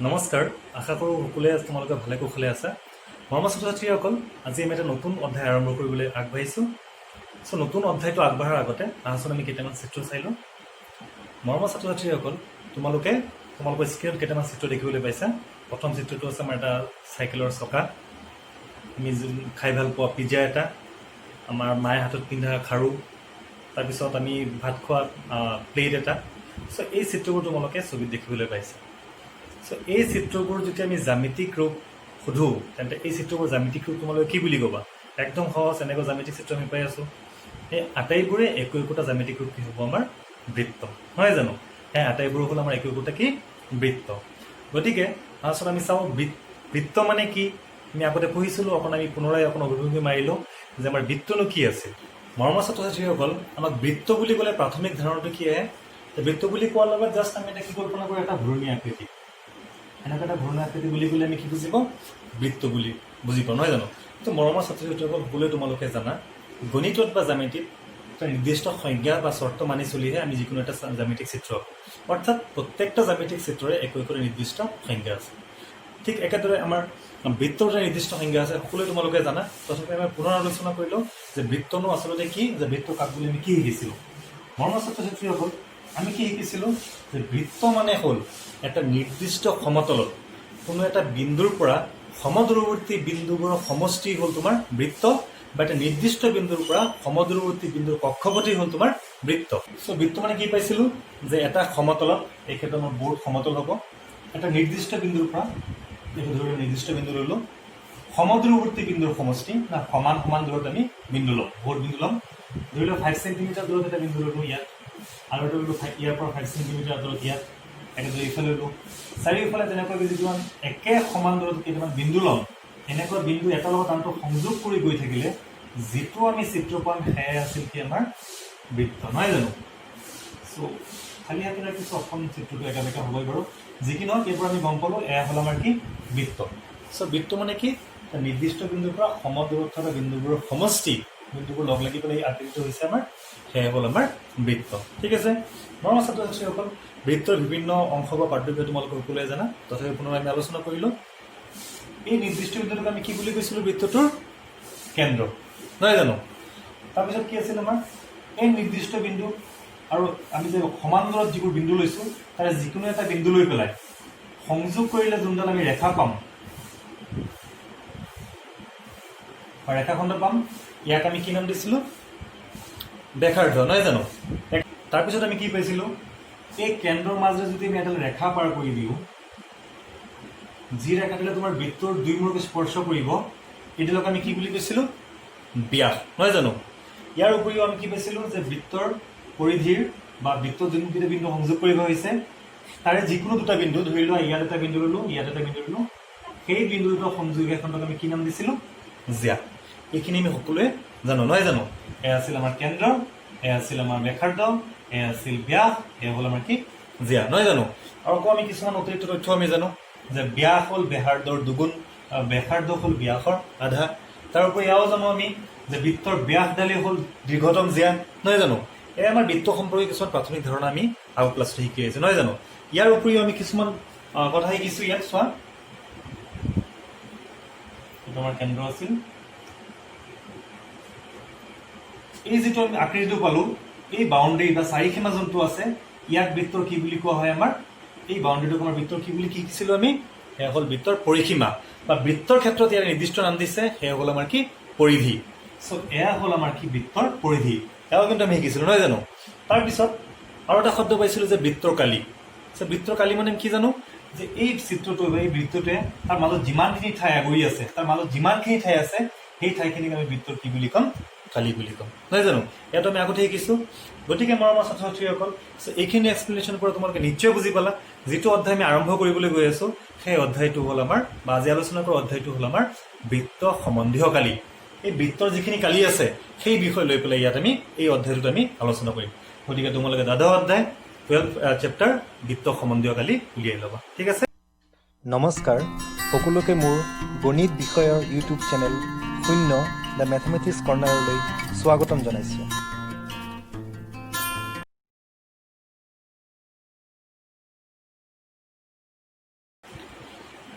নমস্কাৰ, আশা কৰোঁ সকলোৱে তোমালোকে ভালে কুশলে আছা। মৰমৰ ছাত্ৰ ছাত্ৰীসকল, আজি আমি এটা নতুন অধ্যায় আৰম্ভ কৰিবলৈ আগবাঢ়িছোঁ। নতুন অধ্যায়টো আগবঢ়াৰ আগতে আহচোন আমি কেইটামান চিত্ৰ চাই লওঁ। মৰমৰ ছাত্ৰ ছাত্ৰীসকল, তোমালোকৰ স্ক্ৰীণত কেইটামান চিত্ৰ দেখিবলৈ পাইছা। প্ৰথম চিত্ৰটো আছে আমাৰ এটা চাইকেলৰ চকা, আমি খাই ভাল পোৱা পিজ্জা এটা, আমাৰ মায়ে হাতত পিন্ধা খাৰু, তাৰপিছত আমি ভাত খোৱা প্লেট এটা। এই চিত্ৰবোৰ তোমালোকে ছবিত দেখিবলৈ পাইছা। এই চিত্ৰবোৰ যদি আমি জ্যামিতিক ৰূপ সোধোঁ, তেন্তে এই চিত্ৰবোৰ জ্যামিতিক ৰূপ তোমালোকে কি বুলি ক'বা? একদম সহজ, এনেকুৱা জ্যামিতিক চিত্ৰ আমি পাই আছোঁ। এই আটাইবোৰে একো একোটা জ্যামিতিক ৰূপ কি হ'ব? আমাৰ বৃত্ত, নহয় জানো? সেই আটাইবোৰ হ'ল আমাৰ একো একোটা কি? বৃত্ত। গতিকে আচলতে আমি চাওঁ বৃত্ত মানে কি? আমি আগতে পঢ়িছিলোঁ, আমি পুনৰাই অভিমুখী মাৰি লওঁ যে আমাৰ বৃত্তনো কি আছিল। মৰমৰ ছাত্ৰ ছাত্ৰীসকল, আমাক বৃত্ত বুলি ক'লে প্ৰাথমিক ধাৰণাটো কি আহে? বৃত্ত বুলি কোৱাৰ লগত জাষ্ট আমি এটা কি কল্পনা কৰোঁ? এটা ঘূৰণীয়া আকৃতি। এনেকুৱা এটা ঘূৰণীয়া আকৃতি বুলি ক'লে আমি কি বুজিব? বৃত্ত বুলি বুজি পাওঁ, নহয় জানো? কিন্তু মৰমৰ ছাত্ৰ ছাত্ৰীসকল, সকলোৱে তোমালোকে জানা, গণিতত বা জ্যামিতিত এটা নিৰ্দিষ্ট সংজ্ঞা বা চৰ্ত মানি চলিহে আমি যিকোনো এটা জ্যামিতিক চিত্ৰ আঁকো। অৰ্থাৎ প্ৰত্যেকটা জ্যামিতিক চিত্ৰৰে একো একো নিৰ্দিষ্ট সংজ্ঞা আছে। ঠিক একেদৰে আমাৰ বৃত্তৰ এটা নিৰ্দিষ্ট সংজ্ঞা আছে, সকলোৱে তোমালোকে জানা। তথাপি আমি পুনৰ আলোচনা কৰিলোঁ যে বৃত্তনো আচলতে কি, যে বৃত্ত কাক বুলি আমি কি শিকিছিলোঁ। মৰমৰ ছাত্ৰ ছাত্ৰীসকল, আমি কি শিকিছিলোঁ? যে বৃত্ত মানে হ'ল এটা নিৰ্দিষ্ট সমতলত কোনো এটা বিন্দুৰ পৰা সমদূৰৱৰ্তী বিন্দুবোৰৰ সমষ্টি হ'ল তোমাৰ বৃত্ত, বা এটা নিৰ্দিষ্ট বিন্দুৰ পৰা সমদূৰৱৰ্তী বিন্দুৰ কক্ষপথেই হ'ল তোমাৰ বৃত্ত। বৃত্ত মানে কি পাইছিলোঁ? যে এটা সমতলত, এই ক্ষেত্ৰত আমাৰ বৰ্ড সমতল হ'ব, এটা নিৰ্দিষ্ট বিন্দুৰ পৰা, এইটো ধৰি নিৰ্দিষ্ট বিন্দু ল'লোঁ, সমদূৰৱৰ্তী বিন্দুৰ সমষ্টি, না সমান সমান দূৰত আমি বিন্দু ল'ম, বৰ্ড বিন্দু ল'ম। ধৰি লওক 5 চেণ্টিমিটাৰ দূৰত এটা বিন্দু ল'লোঁ ইয়াত, আৰু এটা ল'লোঁ ইয়াৰ পৰা 5 চেণ্টিমিটাৰ দূৰত ইয়াত, একেদৰে ইফালে ল'লোঁ। চাৰিওফালে তেনেকৈ যদি একে সমান দূৰত কেইটামান বিন্দু ল'ম, এনেকুৱা বিন্দু এটাৰ লগত আনটো সংযোগ কৰি গৈ থাকিলে যিটো আমি চিত্ৰ পাম, সেয়াই আছিল কি? আমাৰ বৃত্ত, নহয় জানো? খালী হাতেৰে কিছু অসম চিত্ৰটো একেলগে হ'বই বাৰু। যি কি নহওক, এইবোৰ আমি গম পালোঁ, এয়া হ'ল আমাৰ কি? বৃত্ত। বৃত্ত মানে কি? নিৰ্দিষ্ট বিন্দুৰ পৰা সমদূৰত থকা বিন্দুবোৰৰ সমষ্টি, বিন্দুবোৰ লগ লাগি পেলাই এই আকৃতিটো হৈছে আমাৰ, সেয়া হ'ল আমাৰ বৃত্ত। ঠিক আছে মৰমৰ ছাত্ৰ ছাত্ৰীসকল, বৃত্তৰ বিভিন্ন অংশ বা পাৰ্থক্য তোমালোকে সকলোৱে জানা। তথাপি পুনৰ আমি আলোচনা কৰিলোঁ। এই নিৰ্দিষ্ট বিন্দুটোক আমি কি বুলি কৈছিলোঁ? বৃত্তটোৰ কেন্দ্ৰ, নহয় জানো? তাৰপিছত কি আছিল আমাৰ? এই নিৰ্দিষ্ট বিন্দু আৰু আমি যে সমান্তৰত যিবোৰ বিন্দু লৈছোঁ, তাৰে যিকোনো এটা বিন্দু লৈ পেলাই সংযোগ কৰিলে যোনডাল আমি ৰেখা পাম বা ৰেখাখণ্ড পাম, ইয়াক আমি কি নাম দিছিলোঁ? ব্যাসাৰ্ধ, নহয় জানো? তাৰপিছত আমি কি পাইছিলোঁ? এই কেন্দ্ৰৰ মাজে যদি আমি এডাল ৰেখা পাৰ কৰি দিওঁ, যি ৰেখাটোলে তোমাৰ বৃত্তৰ দুই মূৰক স্পৰ্শ কৰিব, এইডালক আমি কি বুলি কৈছিলোঁ? ব্যাস, নহয় জানো? ইয়াৰ উপৰিও আমি কি পাইছিলোঁ? যে বৃত্তৰ পৰিধিৰ বা বৃত্তৰ যোনকেইটা বিন্দু সংযোগ কৰিব হৈছে, তাৰে যিকোনো দুটা বিন্দু, ধৰি লোৱা ইয়াত এটা বিন্দু ল'লোঁ, ইয়াত এটা বিন্দু ল'লোঁ, সেই বিন্দু দুটা সংযোগ ৰেখাখনক আমি কি নাম দিছিলোঁ? জ্যা। এইখিনি আমি সকলোৱে জানো, নহয় জানো? এয়া আছিল আমাৰ কেন্দ্ৰ, এয়া আছিল আমাৰ ব্যাসাৰ্ধ, এয়া আছিল ব্যাস, এয়া হ'ল আমাৰ কি? জ্যা, নহয় জানো? আৰু আকৌ আমি কিছুমান অতিৰিক্ত তথ্য আমি জানো, যে ব্যাস হ'ল ব্যাসাৰ্ধৰ দুগুণ, ব্যাসাৰ্ধ হ'ল ব্যাসৰ আধা। তাৰোপৰি এয়াও জানো আমি যে বৃত্তৰ ব্যাসডালেই হ'ল দীৰ্ঘতম জ্যা, নহয় জানো? এয়া আমাৰ বৃত্ত সম্পৰ্কে কিছুমান প্ৰাথমিক ধাৰণা আমি আগৰ ক্লাছত শিকি আহিছোঁ, নহয় জানো? ইয়াৰ উপৰিও আমি কিছুমান কথা শিকিছোঁ। ইয়াত চোৱা, এইটো আমাৰ কেন্দ্ৰ আছিল। এই যিটো আমি আকৃতিটো পালোঁ, এই বাউণ্ডেৰী বা চাৰিসীমা যোনটো আছে, ইয়াক বৃত্তৰ কি বুলি কোৱা হয়? আমাৰ এই বাউণ্ডেৰীটোক আমাৰ বৃত্তৰ কি বুলি শিকিছিলোঁ আমি? সেয়া হ'ল বৃত্তৰ পৰিসীমা, বা বৃত্তৰ ক্ষেত্ৰত ইয়াৰ নিৰ্দিষ্ট নাম দিছে, সেয়া হ'ল আমাৰ কি? পৰিধি। এয়া হ'ল আমাৰ কি? বৃত্তৰ পৰিধি। এয়াও কিন্তু আমি শিকিছিলোঁ, নহয় জানো? তাৰপিছত আৰু এটা শব্দ পাইছিলোঁ যে বৃত্তৰ কালি। বৃত্তৰ কালি মানে কি জানো? যে এই চিত্ৰটো বা এই বৃত্তটোৱে তাৰ মাজত যিমানখিনি ঠাই আগুৰি আছে, তাৰ মাজত যিমানখিনি ঠাই আছে, সেই ঠাইখিনিক আমি বৃত্তৰ কি বুলি ক'ম? কালি বুলি ক'ম, নহয় জানো? ইয়াতো আমি আগতে শিকিছোঁ। গতিকে মৰমৰ ছাত্ৰ ছাত্ৰীসকল, এইখিনি এক্সপ্লেনেশ্যনৰ পৰা তোমালোকে নিশ্চয় বুজি পালা, যিটো অধ্যায় আমি আৰম্ভ কৰিবলৈ গৈ আছোঁ, সেই অধ্যায়টো হ'ল আমাৰ, বা আজি আলোচনা কৰা অধ্যায়টো হ'ল আমাৰ বৃত্ত সম্বন্ধীয় কালি। এই বৃত্তৰ যিখিনি কালি আছে, সেই বিষয় লৈ পেলাই ইয়াত আমি এই অধ্যায়টোত আমি আলোচনা কৰিম। গতিকে তোমালোকে দ্বাদশ অধ্যায় 12 চেপ্টাৰ বৃত্ত সম্বন্ধীয় কালি উলিয়াই ল'বা, ঠিক আছে? নমস্কাৰ, সকলোকে মোৰ গণিত বিষয়ৰ ইউটিউব চেনেল শূন্য দ্য মেথমেটিক্স কৰ্ণাৰলৈ স্বাগতম জনাইছোঁ।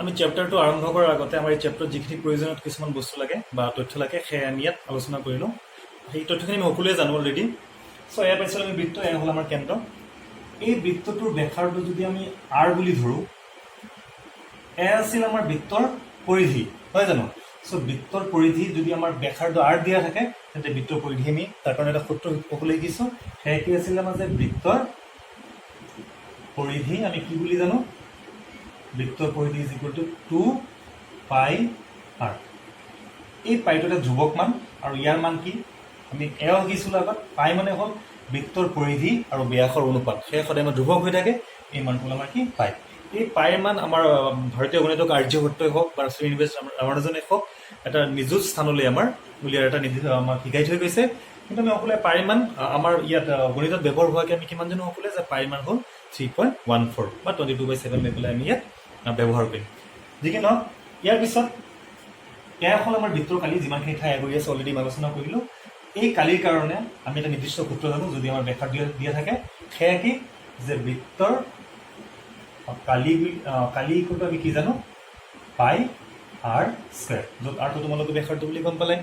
আমি চেপ্টাৰটো আৰম্ভ কৰাৰ আগতে আমাৰ এই চেপ্টাৰত যিখিনি প্ৰয়োজনীয় কিছুমান বস্তু লাগে বা তথ্য লাগে সেয়া আমি ইয়াত আলোচনা কৰি লওঁ। সেই তথ্যখিনি আমি সকলোৱে জানো অলৰেডি। চ' এয়া পাইছিলোঁ আমি বৃত্ত, এয়া হ'ল আমাৰ কেন্দ্ৰ। এই বৃত্তটোৰ ব্যাসাৰ্ধ যদি আমি আৰ বুলি ধৰোঁ, এয়া আছিল আমাৰ বৃত্তৰ পৰিধি, হয় জানো? চ' বৃত্তৰ পৰিধি যদি আমাৰ ব্যাসাৰ্ধ আৰ দিয়া থাকে তেন্তে বৃত্তৰ পৰিধি আমি তাৰ কাৰণে এটা সূত্ৰ সকলোৱে শিকিছোঁ। সেয়া কি আছিলে আমাৰ যে বৃত্তৰ পৰিধি আমি কি বুলি জানো? বৃত্তৰ পৰিধি ইজ ইকুৱেল টু 2πr। এই পাইটো এটা ধ্ৰুৱক মান আৰু ইয়াৰ মান কি আমি এও শিকিছিলোঁ আগত। পাই মানে হ'ল বৃত্তৰ পৰিধি আৰু ব্যাসৰ অনুপাত, সেয়া সদায় আমাৰ ধ্ৰুৱক হৈ থাকে। এই মানটো হ'ল আমাৰ কি পাই। এই পাইৰ মান আমাৰ ভাৰতীয় গণিতক আৰ্যভট্টই হওক বা শ্ৰীনিবাস ৰামানুজনে হওক এটা নিযুত স্থানলৈ আমাৰ উলিয়াৰ এটা নিৰ্দিষ্ট আমাক শিকাই থৈ গৈছে। কিন্তু আমি সকলোৱে পাইৰ মান আমাৰ ইয়াত গণিতত ব্যৱহাৰ হোৱাকৈ আমি কিমান জানো সকলোৱে যে পাইৰ মান হ'ল 3.14 বা 22/7 লৈ পেলাই আমি ইয়াত ব্যৱহাৰ কৰিম। যি কি নহওক, ইয়াৰ পিছত এয়া হ'ল আমাৰ বৃত্তৰ কালি, যিমানখিনি ঠাই আগুৰি আছে অলৰেডি আলোচনা কৰিলোঁ। এই কালিৰ কাৰণে আমি এটা নিৰ্দিষ্ট সূত্ৰ জানো যদি আমাৰ ব্যাসাৰ্ধ দিয়া থাকে। সেয়া কি যে বৃত্তৰ কালি ইকুৱেল টু আমি কি জানো? পাই আৰ স্কোৱাৰ, য'ত আৰটো তোমালোকে ব্যাসাৰ্ধ বুলি গম পালে।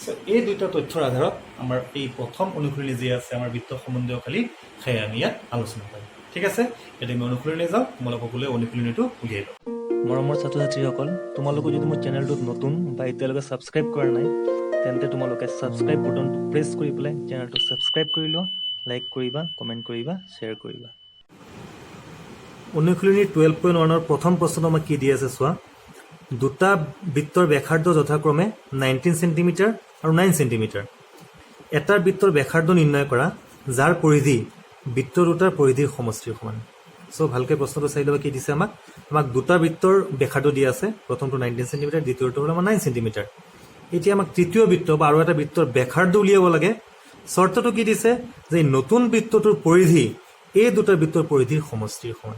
চ' এই দুটা তথ্যৰ আধাৰত আমাৰ এই প্ৰথম অনুশীলনী যি আছে আমাৰ বৃত্ত সম্বন্ধীয় কালি, সেয়া আমি ইয়াত আলোচনা কৰিম। ঠিক আছে, এতিয়া আমি অনুশীলনী যাওঁ। তোমালোক সকলোৱে অনুশীলনীটো উলিয়াই লওঁ। মৰমৰ ছাত্ৰ ছাত্ৰীসকল, তোমালোকে যদি মোৰ চেনেলটোত নতুন বা এতিয়ালৈকে ছাবস্ক্ৰাইব কৰা নাই তেন্তে তোমালোকে ছাবস্ক্ৰাইব বুটনটো প্ৰেছ কৰি পেলাই চেনেলটো ছাবস্ক্ৰাইব কৰি লোৱা, লাইক কৰিবা, কমেণ্ট কৰিবা, শ্বেয়াৰ কৰিবা। অনুশীলনী 12.1ৰ প্ৰথম প্ৰশ্নটো আমাক কি দি আছে চোৱা। দুটা বৃত্তৰ ব্যাসাৰ্ধ যথাক্ৰমে 19 চেণ্টিমিটাৰ আৰু 9 চেণ্টিমিটাৰ। এটা বৃত্তৰ ব্যাসাৰ্ধ নিৰ্ণয় কৰা যাৰ পৰিধি বৃত্ত দুটাৰ পৰিধিৰ সমষ্টিৰ সমান। চ' ভালকৈ প্ৰশ্নটো চাই ল'বা কি দিছে আমাক। আমাক দুটা বৃত্তৰ ব্যাসাৰ্ধ দিয়া আছে, প্ৰথমটো 19 চেণ্টিমিটাৰ, দ্বিতীয়টো হ'ল আমাৰ 9 চেণ্টিমিটাৰ। এতিয়া আমাক তৃতীয় বৃত্ত বা আৰু এটা বৃত্তৰ ব্যাসাৰ্ধ উলিয়াব লাগে। চৰ্তটো কি দিছে যে নতুন বৃত্তটোৰ পৰিধি এই দুটা বৃত্তৰ পৰিধিৰ সমষ্টিৰ সমান।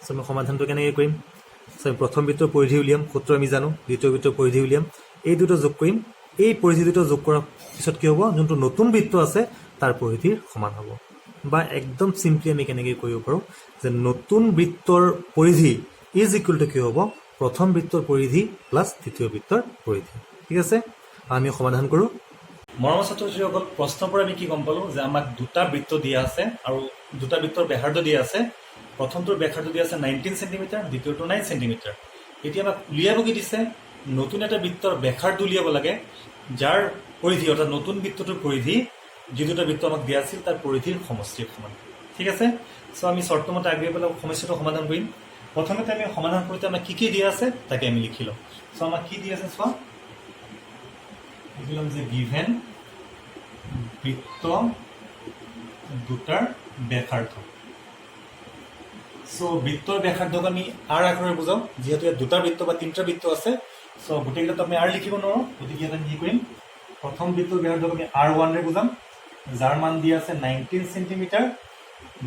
চ' আমি সমাধানটো কেনেকৈ কৰিম? চ' আমি প্ৰথম বৃত্তৰ পৰিধি উলিয়াম, সূত্ৰ আমি জানো। দ্বিতীয় বৃত্তৰ পৰিধি উলিয়াম, এই দুটা যোগ কৰিম। এই পৰিধি দুটা যোগ কৰাৰ পিছত কি হ'ব? যোনটো নতুন বৃত্ত আছে তাৰ পৰিধিৰ সমান হ'ব। বা একদম চিম্পলি আমি কেনেকৈ কৰিব পাৰোঁ যে নতুন বৃত্তৰ পৰিধি ইজ ইকুৱেল টু কি হ'ব? প্ৰথম বৃত্তৰ পৰিধি প্লাছ দ্বিতীয় বৃত্তৰ পৰিধি। ঠিক আছে, আমি সমাধান কৰোঁ। মৰমৰ ছাত্ৰ ছাত্ৰীসকল, প্ৰশ্নৰ পৰা আমি কি গম পালোঁ যে আমাক দুটা বৃত্ত দিয়া আছে আৰু দুটা বৃত্তৰ ব্যাসাৰ্ধ দিয়া আছে। প্ৰথমটোৰ ব্যাসাৰ্ধ দিয়া আছে 19 চেণ্টিমিটাৰ, দ্বিতীয়টো 9 চেণ্টিমিটাৰ। এতিয়া আমাক উলিয়াব কি দিছে? নতুন এটা বৃত্তৰ ব্যাসাৰ্ধ উলিয়াব লাগে যাৰ পৰিধি অৰ্থাৎ নতুন বৃত্তটোৰ পৰিধি যি দুটা বৃত্ত আমাক দিয়া আছিল তাৰ পৰিধিৰ সমষ্টিৰ সমান। ঠিক আছে, চ' আমি চৰ্তমতে আগুৱাই পেলাই সমস্যাটো সমাধান কৰিম। প্ৰথমতে আমি সমাধান কৰোঁতে আমাক কি কি দিয়া আছে তাকে আমি লিখি লওঁ। চ' আমাক কি দি আছে চোৱা, লিখি ল'ম যে গিভেন বৃত্ত দুটাৰ ব্যাসাৰ্ধ। চ' বৃত্তৰ ব্যাসাৰ্ধক আমি আৰ আকাৰে বুজাওঁ, যিহেতু ইয়াত দুটা বৃত্ত বা তিনিটা বৃত্ত আছে। চ' গোটেইকেইটাত আমি আৰ লিখিব নোৱাৰোঁ, গতিকে ইয়াত আমি কি কৰিম? প্ৰথম বৃত্তৰ ব্যাসাৰ্ধক আমি R1ৰে বুজাম, যাৰ মান দিয়া আছে 19 চেণ্টিমিটাৰ।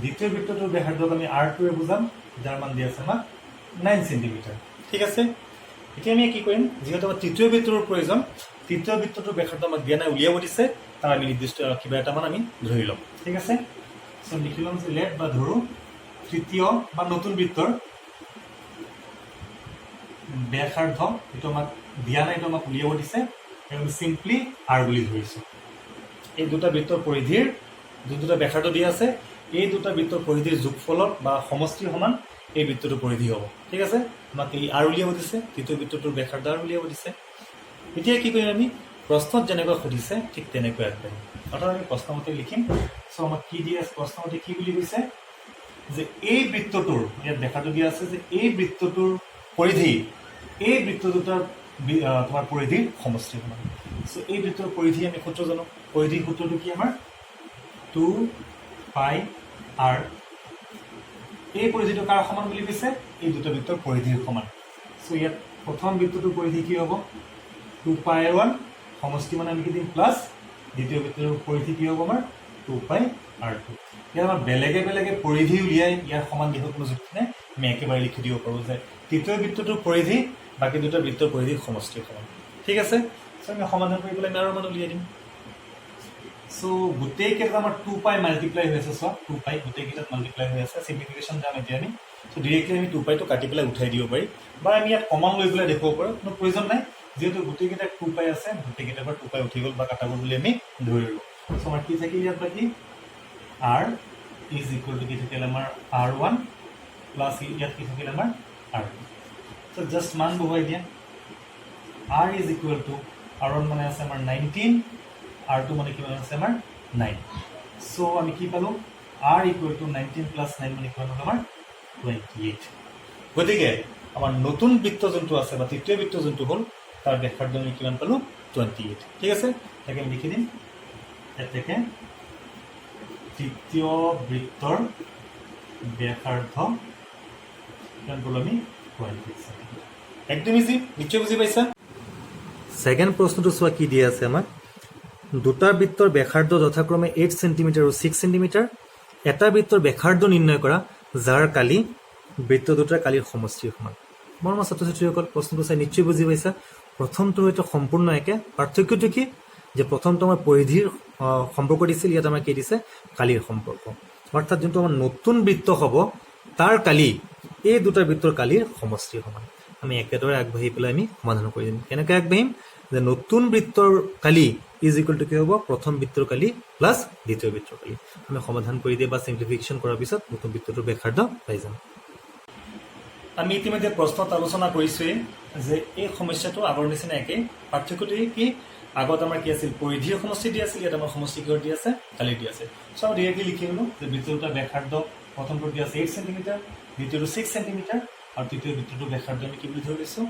দ্বিতীয় বৃত্তটোৰ ব্যাসাৰ্ধক আমি R2ৰে বুজাম, যাৰ মান দিয়া আছে আমাক 9 চেণ্টিমিটাৰ। ঠিক আছে, এতিয়া আমি কি কৰিম? যিহেতু আমাৰ তৃতীয় বৃত্তৰ প্ৰয়োজন, তৃতীয় বৃত্তটোৰ ব্যাসাৰ্ধ আমাক দিয়া নাই, উলিয়াব দিছে, তাৰ আমি নিৰ্দিষ্ট কিবা এটা মান আমি ধৰি ল'ম। ঠিক আছে, চ' লিখি ল'ম যে লেট বা ধৰোঁ তৃতীয় বা নতুন বৃত্তৰ ব্যাসাৰ্ধ, এইটো আমাক দিয়া নাই, এইটো আমাক উলিয়াব দিছে, আমি চিম্পলি আৰ বুলি ধৰিছোঁ। এই দুটা বৃত্তৰ পৰিধিৰ যোন দুটা ব্যাসাৰ্ধ দিয়া আছে, এই দুটা বৃত্তৰ পৰিধিৰ যোগফলত বা সমষ্টিৰ সমান এই বৃত্তটোৰ পৰিধি হ'ব। ঠিক আছে, আমাক এই আৰ উলিয়াব দিছে, তৃতীয় বৃত্তটোৰ ব্যাসাৰ্ধ আৰ উলিয়াব দিছে। এতিয়া কি কৰিম? আমি প্ৰশ্নত যেনেকৈ সুধিছে ঠিক তেনেকৈ আগবাঢ়িম, অৰ্থাৎ আমি প্ৰশ্নমতে লিখিম। চ' আমাক কি দিয়া আছে? প্ৰশ্নমতে কি বুলি কৈছে যে এই বৃত্তটোৰ, ইয়াত ব্যাসাৰ্ধ দিয়া আছে যে এই বৃত্তটোৰ পৰিধি এই বৃত্ত দুটাৰ তোমাৰ পৰিধিৰ সমষ্টিৰ সমান। চ' এই বৃত্তৰ পৰিধি আমি সূত্ৰ জানো। পৰিধিৰ সূত্ৰটো কি আমাৰ? 2πr। এই পৰিধিটো কাৰ সমান বুলি কৈছে? এই দুটা বৃত্তৰ পৰিধিৰ সমান। চ' ইয়াত প্ৰথম বৃত্তটোৰ পৰিধি কি হ'ব? 2πr1 সমষ্টি মানে আমি কি দিম? প্লাছ দ্বিতীয় বৃত্তৰ পৰিধি কি হ'ব আমাৰ? 2πr2। ইয়াত আমাৰ বেলেগে বেলেগে পৰিধি উলিয়াই ইয়াৰ সমান দিশত কোনো যুক্তি নাই, আমি একেবাৰে লিখি দিব পাৰোঁ যে তৃতীয় বৃত্তটোৰ পৰিধি বাকী দুটা বৃত্তৰ পৰিধিৰ সমষ্টিৰ সমান। ঠিক আছে, চ' আমি সমাধান কৰি পেলাই আমি আৰু মান উলিয়াই দিম। চ' গোটেইকেইটা আমাৰ 2π মাল্টিপ্লাই হৈ আছে। চোৱা 2π গোটেইকেইটাত মাল্টিপ্লাই হৈ আছে। চিম্প্লিফিকেশ্যন যাম এতিয়া আমি চ' ডিৰেক্টলি আমি 2 পাইটো কাটি পেলাই উঠাই দিব পাৰি বা আমি ইয়াত কমন লৈ পেলাই দেখুৱাব পাৰোঁ কোনো প্ৰয়োজন নাই যিহেতু গোটেইকেইটা 2 পাই আছে গোটেইকেইটাৰ পৰা 2 পাই উঠি গ'ল বা কাটা গ'ল বুলি আমি ধৰি ল'লোঁ চ' আমাৰ কি থাকিল ইয়াত বাকী r ইজ ইকুৱেল টু কি থাকিল আমাৰ r1 প্লাছ ইয়াত কি থাকিল আমাৰ r2 চ' জাষ্ট মান বহুৱাই দিয়া r is equal to r1 মানে আছে আমাৰ 19 r2 মানে কিমান আছে আমাৰ 9 চ' আমি কি পালোঁ r ইকুৱেল টু 19 প্লাছ 9 মানে কিমান হ'ল আমাৰ 28 গতিকে আমাৰ নতুন বৃত্ত যোনটো আছে বা তৃতীয় বৃত্ত যোনটো হ'ল তাৰ ব্যাসাৰ্ধ আমি কিমান পালোঁ 28 ঠিক আছে তাকে আমি লিখি দিম এতেকে তৃতীয় বৃত্তৰ ব্যাসাৰ্ধ কিমান পালোঁ আমি 28 একদম ইজি নিশ্চয় বুজি পাইছা ছেকেণ্ড প্ৰশ্নটো চোৱা কি দিয়া আছে আমাক দুটা বৃত্তৰ ব্যাসাৰ্ধ যথাক্ৰমে 8 সেন্টিমিটাৰ আৰু 6 সেন্টিমিটাৰ এটা বৃত্তৰ ব্যাসাৰ্ধ নিৰ্ণয় কৰা যাৰ কালি বৃত্ত দুটাৰ কালিৰ সমষ্টিৰ সমান মৰমৰ ছাত্ৰ ছাত্ৰীসকল প্ৰশ্নটো চাই নিশ্চয় বুজি পাইছা প্ৰথমটো এটা সম্পূৰ্ণ একে পাৰ্থক্যটো কি যে প্ৰথমটো আমাৰ পৰিধিৰ সম্পৰ্ক দিছিল ইয়াত আমাৰ কি দিছে কালিৰ সম্পৰ্ক অৰ্থাৎ যোনটো আমাৰ নতুন বৃত্ত হ'ব তাৰ কালি এই দুটা বৃত্তৰ কালিৰ সমষ্টিৰ সমান আমি একেদৰে আগবাঢ়ি পেলাই আমি সমাধান কৰি দিম কেনেকৈ আগবাঢ়িম যে নতুন বৃত্তৰ কালি ইজ ইকুৱেল টু কি হ'ব প্ৰথম বৃত্তৰ কালি প্লাছ দ্বিতীয় বৃত্তৰ কালি আমি সমাধান কৰি দিয়ে বা চিম্প্লিফিকেশ্যন কৰাৰ পিছত নতুন বৃত্তটোৰ ব্যাসাৰ্ধ পাই যাম আমি ইতিমধ্যে প্ৰশ্নত আলোচনা কৰিছোঁৱেই যে এই সমস্যাটো আগৰ নিচিনা একেই পাৰ্থক্যটো কি আগত আমাৰ কি আছিল পৰিধিৰ সমষ্টি দি আছিল ইয়াত আমাৰ সমষ্টি কিহৰ দি আছে কালিৰ দি আছে চ' আমি ডিৰেক্টলি লিখি ল'লোঁ যে বৃত্ত দুটাৰ ব্যাসাৰ্ধ প্ৰথমটো দি আছে 8 সেন্টিমিটাৰ দ্বিতীয়টো 6 সেন্টিমিটাৰ আৰু তৃতীয় বৃত্তটোৰ ব্যাসাৰ্ধ আমি কি বুলি ধৰি লৈছোঁ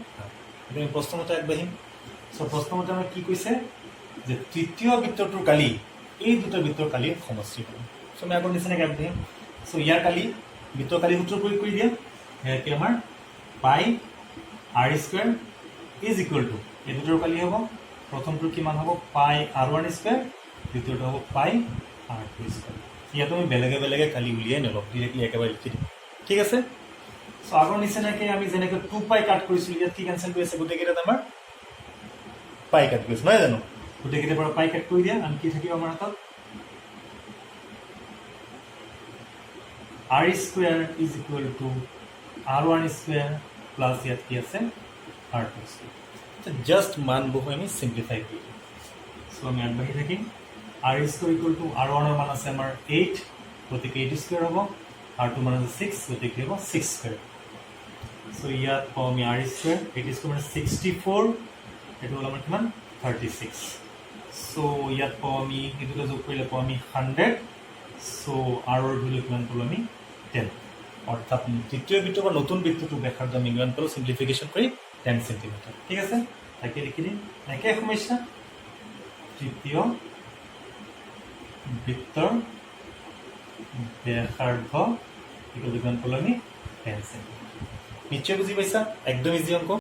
এতিয়া আমি প্ৰশ্নমতে আগবাঢ়িম চ' প্ৰশ্নমতে আমাক কি কৈছে যে তৃতীয় বৃত্তটোৰ কালি এই দুটা বৃত্তৰ কালিৰ সমষ্টি হ'ব চ' আমি আগৰ নিচিনাকৈ আগবাঢ়িম চ' ইয়াৰ কালি বৃত্তৰ কালি সূত্ৰ প্ৰয়োগ কৰি দিয়া কি আমাৰ পাই r square is equal to এই দুটাৰ কালি হ'ব প্ৰথমটোৰ কিমান হ'ব পাই r1 স্কোৱাৰ দ্বিতীয়টো হ'ব পাই r2 স্কোৱাৰ ইয়াতো আমি বেলেগে বেলেগে কালি উলিয়াই নলওঁ ডিৰেক্টলি একেবাৰে লিখি দিম ঠিক আছে চ' আগৰ নিচিনাকৈ আমি যেনেকৈ 2 পাই কাট কৰিছিলোঁ ইয়াত কি কেঞ্চেল কৰি আছে গোটেইকেইটাত আমাৰ পাই কাট কৰিছোঁ নহয় জানো গোটেইকেইটাৰ পৰা পাই কাট কৰি দিয়া আমি কি থাকিব আমাৰ হাতত r square is equal to r1 square plus ইয়াত কি আছে r2 স্কোৱাৰ জাষ্ট মান বহু আমি চিম্প্লিফাই কৰি দিম চ' আমি আগবাঢ়ি থাকিম r স্কোৱাৰ ইকুৱেল টু r1ৰ মান আছে আমাৰ 8 গতিকে 8 স্কোৱাৰ হ'ব r2 মান আছে 6 গতিকে হ'ব 6 স্কোৱাৰ চ' ইয়াত পাওঁ আমি r স্কোৱাৰ 8 স্কোৱাৰ মানে 64 এইটো হ'ল আমাৰ কিমান 36 চ' ইয়াত পাওঁ আমি এই দুটা যোগ কৰিলে পাওঁ আমি 100 চ' r ৰ ভেলু কিমান পালোঁ আমি 10 অৰ্থাৎ তৃতীয় বৃত্ত বা নতুন বৃত্তটো ব্যাসাৰ্ধ আমি কিমান পালোঁ চিম্প্লিফিকেশ্যন কৰি 10 সেন্টিমিটাৰ ঠিক আছে তাকে লিখি দিম একে সমস্যা তৃতীয় বৃত্তৰ ব্যাসাৰ্ধ কিমান পালোঁ আমি 10 সেন্টিমিটাৰ নিশ্চয় বুজি পাইছা একদম ইজি অংক